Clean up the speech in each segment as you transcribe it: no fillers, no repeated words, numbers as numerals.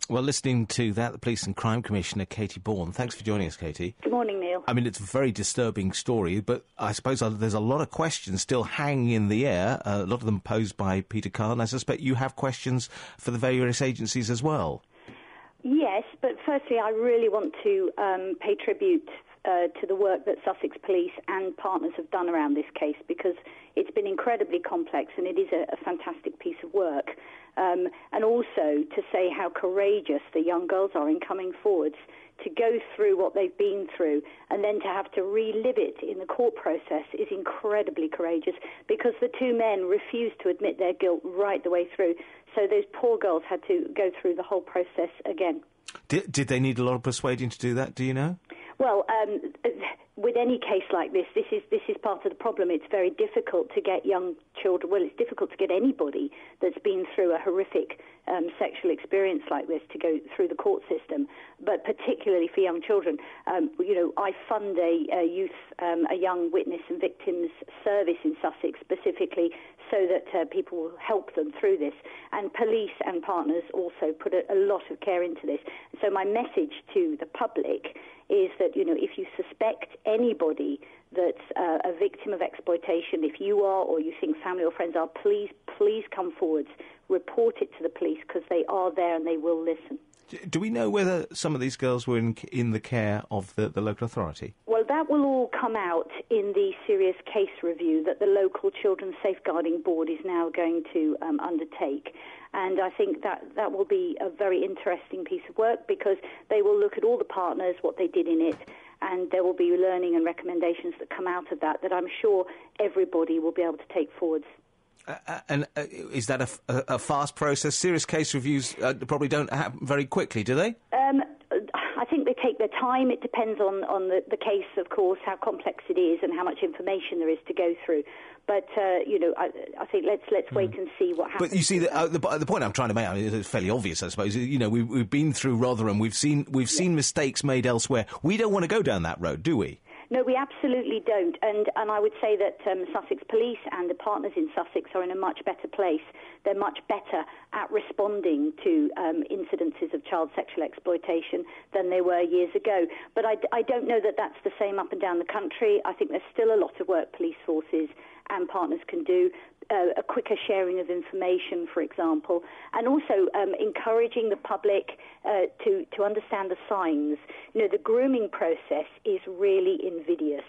Well, listening to that, the Police and Crime Commissioner, Katie Bourne. Thanks for joining us, Katie. Good morning, Neil. I mean, it's a very disturbing story, but I suppose there's a lot of questions still hanging in the air, a lot of them posed by Peter Carr, and I suspect you have questions for the various agencies as well. Yes, but firstly, I really want to pay tribute to the work that Sussex Police and partners have done around this case, because it's been incredibly complex and it is a fantastic piece of work. And also to say how courageous the young girls are in coming forwards to go through what they've been through and then to have to relive it in the court process is incredibly courageous, because the two men refused to admit their guilt right the way through. So those poor girls had to go through the whole process again. Did they need a lot of persuading to do that, do you know? Well, with any case like this is part of the problem. It's very difficult to get young children, well, it's difficult to get anybody that's been through a horrific sexual experience like this to go through the court system, but particularly for young children. I fund a young witness and victims service in Sussex specifically so that people will help them through this. And police and partners also put a lot of care into this. So my message to the public is that, if you suspect anybody that's a victim of exploitation, if you are or you think family or friends are, please come forwards, report it to the police, because they are there and they will listen. Do we know whether some of these girls were in the care of the local authority? Well, that will all come out in the serious case review that the local Children's Safeguarding Board is now going to undertake. And I think that will be a very interesting piece of work, because they will look at all the partners, what they did in it, and there will be learning and recommendations that come out of that I'm sure everybody will be able to take forwards. And is that a fast process? Serious case reviews probably don't happen very quickly, do they? I think they take their time. It depends on the case, of course, how complex it is and how much information there is to go through. But, I think let's wait and see what happens. But you see, the point I'm trying to make, I mean, it's fairly obvious, I suppose. We've been through Rotherham, we've seen mistakes made elsewhere. We don't want to go down that road, do we? No, we absolutely don't. And I would say that Sussex Police and the partners in Sussex are in a much better place. They're much better at responding to incidences of child sexual exploitation than they were years ago. But I don't know that that's the same up and down the country. I think there's still a lot of work police forces and partners can do. A quicker sharing of information, for example, and also encouraging the public to understand the signs. The grooming process is really invidious.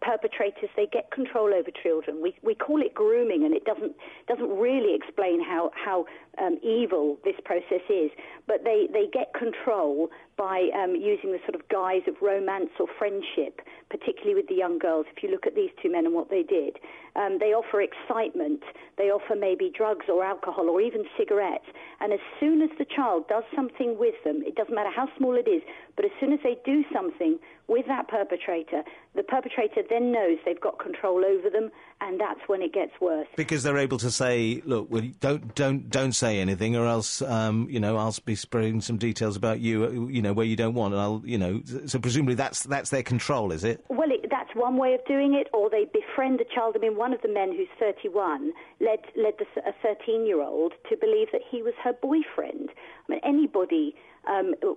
Perpetrators, they get control over children. We call it grooming, and it doesn't really explain how evil this process is. But they get control by using the sort of guise of romance or friendship, particularly with the young girls. If you look at these two men and what they did, they offer excitement. They offer maybe drugs or alcohol or even cigarettes. And as soon as the child does something with them, it doesn't matter how small it is, but as soon as they do something with that perpetrator, the perpetrator then knows they've got control over them, and that's when it gets worse. Because they're able to say, look, well, don't say anything, or else, I'll be spreading some details about you, where you don't want, and I'll, so presumably that's their control, is it? Well, that's one way of doing it, or they befriend the child. I mean, one of the men who's 31 led a 13-year-old to believe that he was her boyfriend. I mean, anybody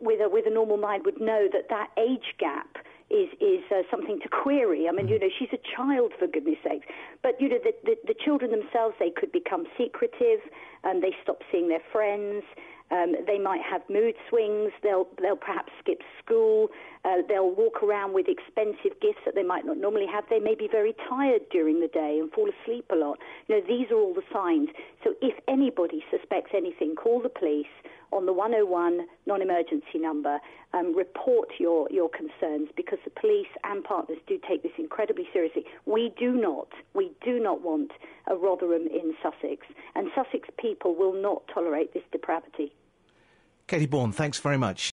with a normal mind would know that age gap is something to query. I mean, she's a child, for goodness sakes. But, the children themselves, they could become secretive, and they stop seeing their friends. They might have mood swings. They'll perhaps skip school. They'll walk around with expensive gifts that they might not normally have. They may be very tired during the day and fall asleep a lot. These are all the signs. So if anybody suspects anything, call the police on the 101 non-emergency number. Report your concerns, because the police and partners do take this incredibly seriously. We do not want a Rotherham in Sussex, and Sussex people will not tolerate this depravity. Katie Bourne, thanks very much.